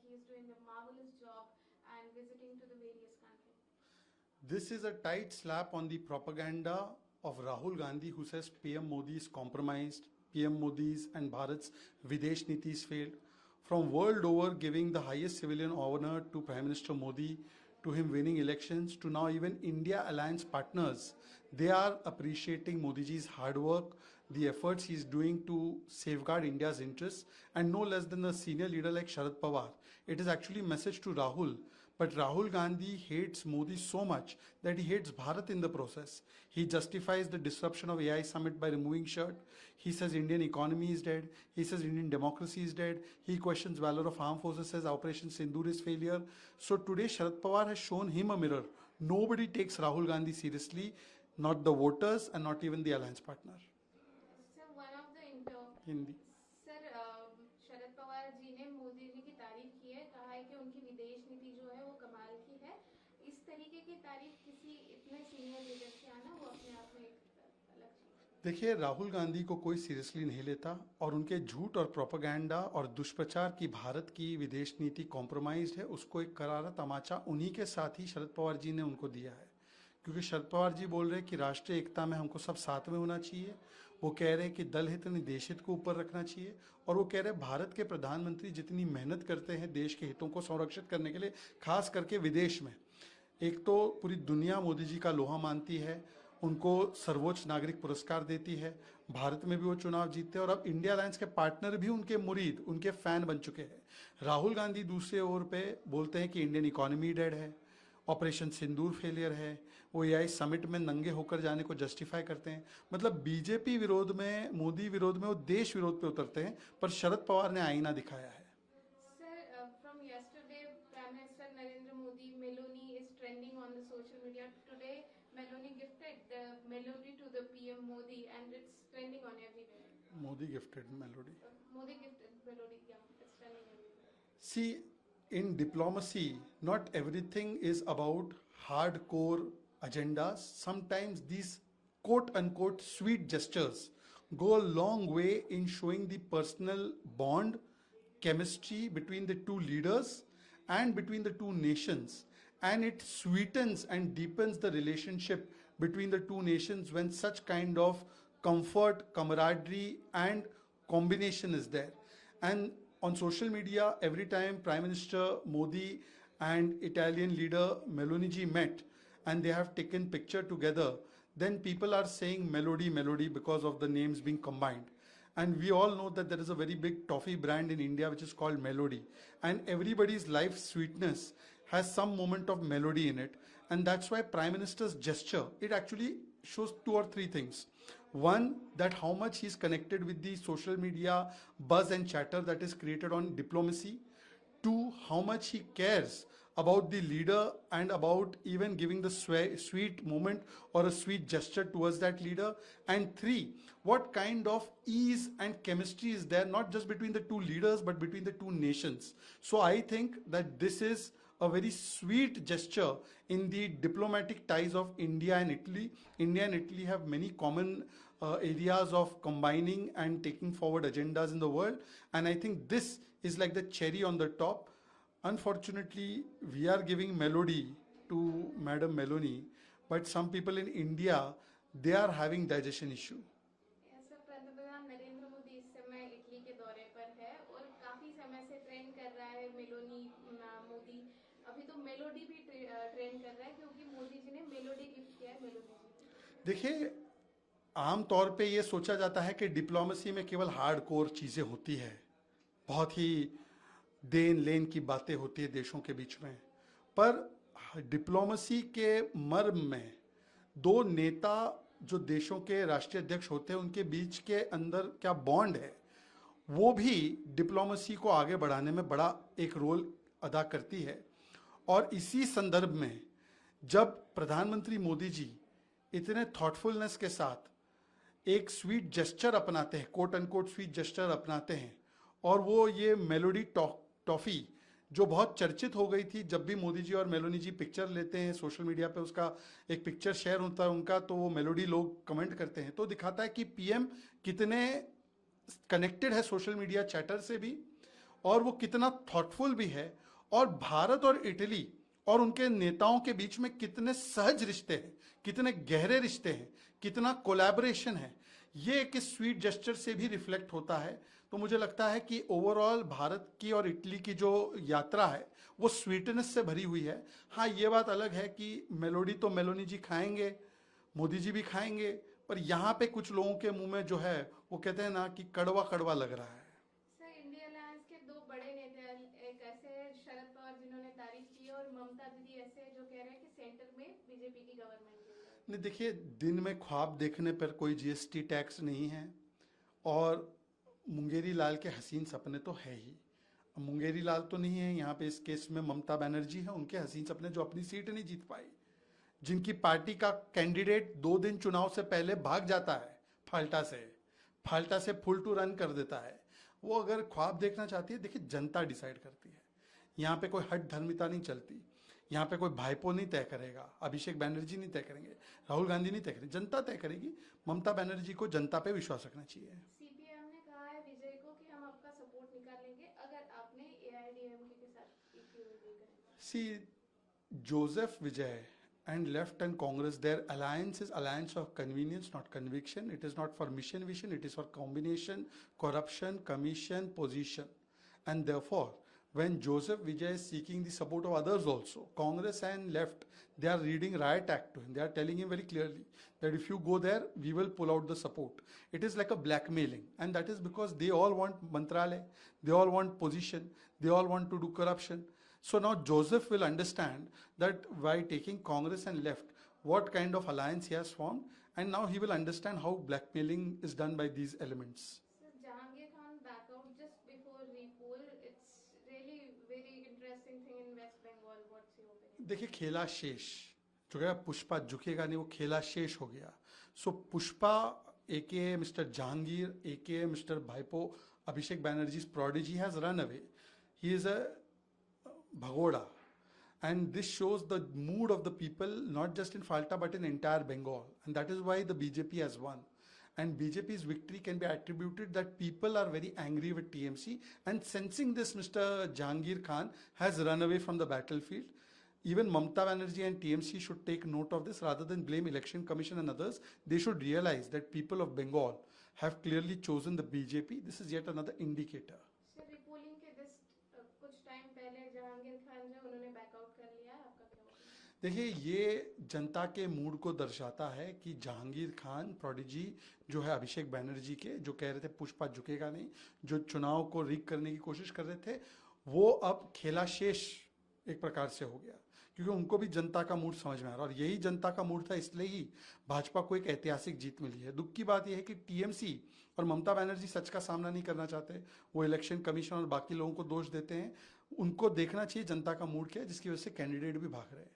he is doing a marvelous job and visiting to the various countries. This is a tight slap on the propaganda of Rahul Gandhi, who says PM Modi is compromised, PM Modi's and Bharat's Videsh Niti's failed. From world over giving the highest civilian honor to Prime Minister Modi, to him winning elections, to now even India alliance partners, they are appreciating Modi ji's hard work, the efforts he is doing to safeguard India's interests, and no less than a senior leader like Sharad Pawar. It is actually a message to Rahul. But Rahul Gandhi hates Modi so much that he hates Bharat in the process. He justifies the disruption of AI summit by removing shirt. He says Indian economy is dead. He says Indian democracy is dead. He questions valor of armed forces, says Operation Sindoor is failure. So today Sharad Pawar has shown him a mirror. Nobody takes Rahul Gandhi seriously, not the voters and not even the alliance partner. Sir, one of the Hindi. Sir Sharad Pawar ji ने मोदी जी की तारीफ की है, कहा है कि उनकी विदेश नीति जो है वो कमाल की है. इस तरीके की तारीफ किसी इतने सीनियर लीडर से आना वो अपने आप में एक अलग चीज. देखिए, राहुल गांधी को कोई सीरियसली नहीं लेता और उनके झूठ और प्रोपेगेंडा और दुष्प्रचार की भारत की विदेश नीति कॉम्प्रोमाइज्ड है, उसको एक करारा तमाचा उन्हीं के साथ ही शरद पवार जी ने उनको दिया है. क्योंकि शरद पवार जी बोल रहे हैं कि राष्ट्रीय एकता में हमको सब साथ में होना चाहिए. वो कह रहे हैं कि दल हित ने देश हित को ऊपर रखना चाहिए. और वो कह रहे हैं भारत के प्रधानमंत्री जितनी मेहनत करते हैं देश के हितों को संरक्षित करने के लिए, खास करके विदेश में, एक तो पूरी दुनिया मोदी जी का लोहा मानती है, उनको सर्वोच्च नागरिक पुरस्कार देती है, भारत में भी वो चुनाव जीतते हैं और अब इंडिया अलायंस के पार्टनर भी उनके मुरीद, उनके फैन बन चुके हैं. राहुल गांधी दूसरे ओर पे बोलते हैं कि इंडियन इकोनॉमी डेड है, ऑपरेशन सिंदूर फेलियर है, वो एआई समिट में नंगे होकर जाने को जस्टिफाई करते हैं. मतलब बीजेपी विरोध में, मोदी विरोध में वो देश विरोध पे उतरते हैं. पर शरद पवार ने आईना दिखाया है. Sir, from yesterday, Prime Minister Narendra Modi, Meloni is trending on the social media. Today, Meloni gifted the melody to the PM Modi, and it's trending on everywhere. Modi gifted melody. Modi gifted melody, yeah, it's trending everywhere. See, in diplomacy, not everything is about hardcore agendas. Sometimes these quote unquote sweet gestures go a long way in showing the personal bond, chemistry between the two leaders and between the two nations. And it sweetens and deepens the relationship between the two nations when such kind of comfort, camaraderie, and combination is there. And on social media, every time Prime Minister Modi and Italian leader Meloni ji met and they have taken picture together, then people are saying melody, melody because of the names being combined. And we all know that there is a very big toffee brand in India which is called Melody. And everybody's life sweetness has some moment of melody in it. And that's why Prime Minister's gesture, it actually shows two or three things. One, that how much he's connected with the social media buzz and chatter that is created on diplomacy. Two, how much he cares about the leader and about even giving the sweet moment or a sweet gesture towards that leader. And three, what kind of ease and chemistry is there, not just between the two leaders, but between the two nations. So I think that this is a very sweet gesture in the diplomatic ties of India and Italy. India and Italy have many common areas of combining and taking forward agendas in the world. And I think this is like the cherry on the top. Unfortunately, we are giving melody to Madam Meloni, but some people in India, they are having digestion issue. ऐसा पंतप्रधान नरेंद्र मोदी इस समय Italy के दौरे पर है और काफी समय से ट्रेंड कर रहा है मेलोनी मोदी. अभी तो मेलोडी भी ट्रेंड कर रहा है क्योंकि मोदी जी ने मेलोडी गिफ्ट किया है मेलोडी जी. देखिए, आमतौर पे ये सोचा जाता है कि डिप्लोमेसी में केवल हार्डकोर चीजें होती है, बहुत ही देन लेन की बातें होती है देशों के बीच में. पर डिप्लोमेसी के मर्म में दो नेता जो देशों के राष्ट्रीय अध्यक्ष होते हैं उनके बीच के अंदर क्या बॉन्ड है, वो भी डिप्लोमेसी को आगे बढ़ाने में बड़ा एक रोल अदा करती है. और इसी संदर्भ में जब प्रधानमंत्री मोदी जी इतने थॉटफुलनेस के साथ एक स्वीट जेस्चर अपनाते हैं, कोट अनकोट स्वीट जेस्चर अपनाते हैं, और वो ये मेलोडी टॉफी जो बहुत चर्चित हो गई थी, जब भी मोदी जी और मेलोनी जी पिक्चर लेते हैं सोशल मीडिया पे उसका एक पिक्चर शेयर होता है उनका, तो वो मेलोडी लोग कमेंट करते हैं, तो दिखाता है कि पीएम कितने कनेक्टेड है सोशल मीडिया चैटर से भी और वो कितना थॉटफुल भी है, और भारत और इटली और उनके नेताओं के बीच में कितने सहज रिश्ते हैं, कितने गहरे रिश्ते हैं, कितना कोलैबोरेशन है, ये एक स्वीट जेस्चर से भी रिफ्लेक्ट होता है। तो मुझे लगता है कि ओवरऑल भारत की और इटली की जो यात्रा है वो स्वीटनेस से भरी हुई है। हाँ, ये बात अलग है कि मेलोडी तो मेलोनी जी खाएंगे, मोदी जी भी खाएंगे, पर यहाँ पे कुछ लोगों के मुंह में जो है वो कहते हैं ना कि कड़वा कड़वा लग रहा है। सर, इंडिया अलायंस के दो बड़े नेता हैं, एक ऐसे शरद पवार जिन्होंने तारीफ की है, और ममता दीदी ऐसे जो कह रहे हैं कि सेंटर में बीजेपी की गवर्नमेंट गिर जाएगी। नहीं, देखिए, दिन में ख्वाब देखने पर कोई जीएसटी टैक्स नहीं है, और मुंगेरी लाल के हसीन सपने तो है ही। अब मुंगेरी लाल तो नहीं है यहाँ पे, इस केस में ममता बनर्जी है, उनके हसीन सपने जो अपनी सीट नहीं जीत पाई, जिनकी पार्टी का कैंडिडेट 2 दिन चुनाव से पहले भाग जाता है फाल्टा से फुल टू रन कर देता है, वो अगर ख्वाब देखना चाहती है, देखिए जनता डिसाइड करती है। यहाँ पे कोई हट धर्मिता नहीं चलती, यहाँ पे कोई भाईपो नहीं तय करेगा, अभिषेक बैनर्जी नहीं तय करेंगे, राहुल गांधी नहीं तय करेंगे, जनता तय करेगी। ममता बनर्जी को जनता पे विश्वास रखना चाहिए। सीपीएम ने कहा है विजय को कि हम आपका सपोर्ट निकालेंगे अगर आपने एआईएडीएमके के साथ इक्विटी करें। See, Joseph Vijay and left and Congress, their alliance is alliance of convenience, not conviction. It is not for mission vision. It is for combination, corruption, commission, position. And therefore, when Joseph Vijay is seeking the support of others also, Congress and left, they are reading riot act to him. They are telling him very clearly that if you go there, we will pull out the support. It is like a blackmailing, and that is because they all want mantralay, they all want position, they all want to do corruption. So now Joseph will understand that by taking Congress and left, what kind of alliance he has formed, and now he will understand how blackmailing is done by these elements. Sir, Jahangir Khan back out just before repoll. It's really very interesting thing in West Bengal. What's your opinion? देखिए, खेला शेष, जो है पुष्पा झुकेगा नहीं, वो खेला शेष हो गया। So Pushpa aka mister Jahangir aka mister भाईपो Abhishek Banerjee's prodigy has run away. He is a bhagoda, and this shows the mood of the people, not just in Falta but in entire Bengal, and that is why the BJP has won. And BJP's victory can be attributed that people are very angry with TMC, and sensing this, Mr. Jahangir Khan has run away from the battlefield. Even Mamta Banerjee and TMC should take note of this rather than blame Election Commission and others. They should realize that people of Bengal have clearly chosen the BJP. This is yet another indicator. Sir, repolling के just कुछ time पहले जहांगीर खान जो उन्होंने backout कर लिया है, आपका क्या opinion? देखिए, ये जनता के मूड को दर्शाता है कि जहांगीर खान प्रोडिजी जो है अभिषेक बैनर्जी के, जो कह रहे थे पुष्पा झुकेगा नहीं, जो चुनाव को रीक करने की कोशिश कर रहे थे, वो अब खेला शेष एक प्रकार से हो गया, क्योंकि उनको भी जनता का मूड समझ में आ रहा, और यही जनता का मूड था, इसलिए ही भाजपा को एक ऐतिहासिक जीत मिली है। दुख की बात यह है कि टीएमसी और ममता बनर्जी सच का सामना नहीं करना चाहते, वो इलेक्शन कमीशन और बाकी लोगों को दोष देते हैं। उनको देखना चाहिए जनता का मूड क्या है, जिसकी वजह से कैंडिडेट भी भाग रहे हैं।